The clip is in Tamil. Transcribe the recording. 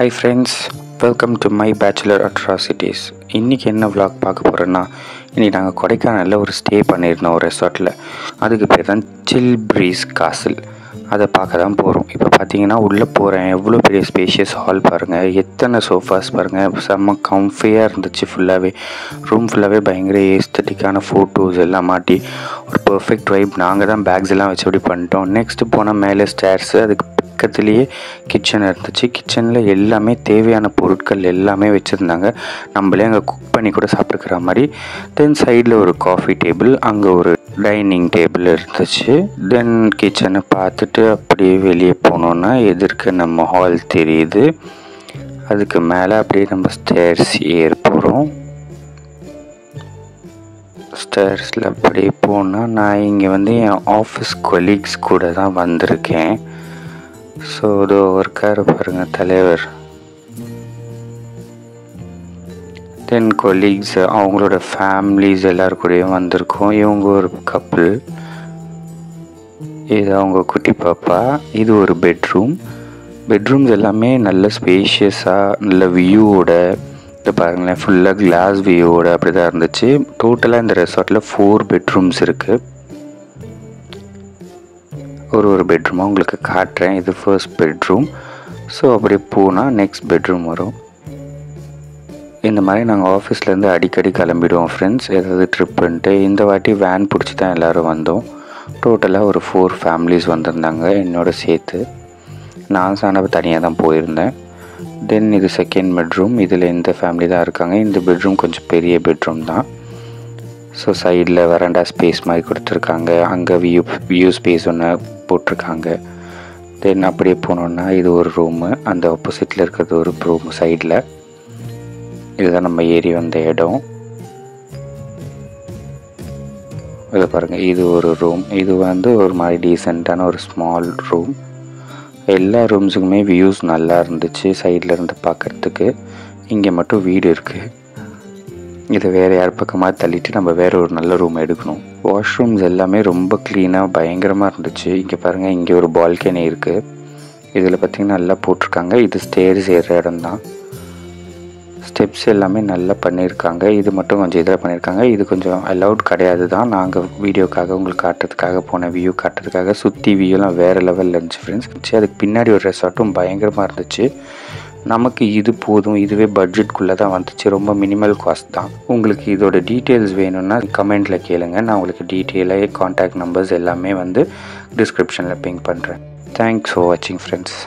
Hi friends, welcome to my Bachelor Atrocities. இன்றைக்கி என்ன vlog பார்க்க போகிறேன்னா, இன்றைக்கி நாங்கள் கொடைக்கானலில் ஒரு ஸ்டே பண்ணியிருந்தோம் ஒரு ரெசார்ட்டில். அதுக்கு பேர் தான் சில் ப்ரீஸ் காசில். அதை பார்க்க தான் போகிறோம். இப்போ பார்த்தீங்கன்னா உள்ளே போகிறேன். எவ்வளோ பெரிய ஸ்பேஷியஸ் ஹால் பாருங்கள், எத்தனை சோஃபாஸ் பாருங்கள், செம்ம கம்ஃபியாக இருந்துச்சு. ஃபுல்லாகவே ரூம் ஃபுல்லாகவே பயங்கர ஏஸ்தட்டிக்கான ஃபோட்டோஸ் எல்லாம் மாட்டி ஒரு பர்ஃபெக்ட் வைப். நாங்கள் தான் பேக்ஸ் எல்லாம் வச்சு அப்படி பண்ணிட்டோம். நெக்ஸ்ட்டு போனால் மேலே ஸ்டேர்ஸு, அதுக்கு பக்கத்துலேயே கிச்சன் இருந்துச்சு. கிச்சனில் எல்லாமே தேவையான பொருட்கள் எல்லாமே வச்சுருந்தாங்க. நம்மளே அங்கே குக் பண்ணி கூட சாப்பிட்டுக்கிற மாதிரி. தென் சைடில் ஒரு காஃபி டேபிள், அங்கே ஒரு டைனிங் டேபிள் இருந்துச்சு. தென் கிச்சனை பார்த்துட்டு அப்படியே வெளியே போனோன்னா எதிர்க்க நம்ம ஹால் தெரியுது. அதுக்கு மேலே அப்படியே நம்ம ஸ்டேர்ஸ் ஏற போகிறோம். ஸ்டேர்ஸில் அப்படியே போனால் நான் இங்கே வந்து என் ஆஃபீஸ் கொலீக்ஸ் கூட தான் வந்திருக்கேன். ஸோ இது ஒர்க்கார் பாருங்கள், தலைவர். தென் கொலீக்ஸ், அவங்களோட ஃபேமிலிஸ் எல்லாருக்கூடையும் வந்திருக்கோம். இவங்க ஒரு கப்புள், இது அவங்க குட்டி பாப்பா. இது ஒரு பெட்ரூம்ஸ் எல்லாமே நல்ல ஸ்பேஷியஸாக நல்ல வியூவோட. இது பாருங்களேன், ஃபுல்லாக கிளாஸ் வியூவோட அப்படி தான் இருந்துச்சு. டோட்டலாக இந்த ரெசார்ட்டில் 4 பெட்ரூம்ஸ் இருக்குது. ஒரு பெட்ரூமாக உங்களுக்கு காட்டுறேன். இது ஃபர்ஸ்ட் பெட்ரூம். ஸோ அப்படியே போனால் நெக்ஸ்ட் பெட்ரூம் வரும். இந்த மாதிரி நாங்கள் ஆஃபீஸ்லேருந்து அடிக்கடி கிளம்பிடுவோம் ஃப்ரெண்ட்ஸ், ஏதாவது ட்ரிப்புன்ட்டு. இந்த வாட்டி வேன் பிடிச்சி தான் எல்லோரும் வந்தோம். டோட்டலாக ஒரு 4 ஃபேமிலிஸ் வந்திருந்தாங்க என்னோட சேர்த்து. நான் சாணம் தனியாக தான் போயிருந்தேன். தென் இது செகண்ட் பெட்ரூம். இதில் இந்த ஃபேமிலி தான் இருக்காங்க. இந்த பெட்ரூம் கொஞ்சம் பெரிய பெட்ரூம் தான். ஸோ சைடில் வராண்டா ஸ்பேஸ் மாதிரி கொடுத்துருக்காங்க. அங்கே வியூ ஸ்பேஸ் ஒன்று போட்டிருக்காங்க. தென் அப்படியே போனோன்னா இது ஒரு ரூமு, அந்த ஆப்போசிட்டில் இருக்கிறது ஒரு ரூமு சைடில். இதுதான் நம்ம ஏறி வந்த இடம். இதை பாருங்கள், இது ஒரு ரூம். இது வந்து ஒரு மாதிரி டீசெண்டான ஒரு ஸ்மால் ரூம். எல்லா ரூம்ஸுக்குமே வியூஸ் நல்லா இருந்துச்சு சைடில் இருந்து பார்க்குறதுக்கு. இங்கே மட்டும் வீடு இருக்குது. இதை வேறு யார் பக்கமாக தள்ளிட்டு நம்ம வேறு ஒரு நல்ல ரூம் எடுக்கணும். வாஷ்ரூம்ஸ் எல்லாமே ரொம்ப க்ளீனாக பயங்கரமாக இருந்துச்சு. இங்கே பாருங்கள், இங்கே ஒரு பால்கனி இருக்குது. இதில் பார்த்திங்கன்னா நல்லா போட்டிருக்காங்க. இது ஸ்டேர்ஸ் ஏறுற இடம் தான். ஸ்டெப்ஸ் எல்லாமே நல்லா பண்ணியிருக்காங்க. இது மட்டும் கொஞ்சம் இதில் பண்ணியிருக்காங்க. இது கொஞ்சம் அலவுட் கிடையாது தான். நாங்கள் வீடியோக்காக உங்களுக்கு காட்டுறதுக்காக போன வியூ காட்டுறதுக்காக சுற்றி வியூலாம் வேறு லெவலில் இருந்துச்சு ஃப்ரெண்ட்ஸ். அதுக்கு பின்னாடி ஒரு ரெசார்ட்டும் பயங்கரமாக இருந்துச்சு. நமக்கு இது போதும், இதுவே பட்ஜெட்குள்ளே தான் வந்துச்சு. ரொம்ப மினிமல் காஸ்ட் தான். உங்களுக்கு இதோட டீட்டெயில்ஸ் வேணும்னா கமெண்ட்டில் கேளுங்க. நான் உங்களுக்கு டீட்டெயிலாக கான்டாக்ட் நம்பர்ஸ் எல்லாமே வந்து டிஸ்கிரிப்ஷனில் பிங் பண்ணுறேன். தேங்க்ஸ் ஃபார் வாட்சிங் ஃப்ரெண்ட்ஸ்.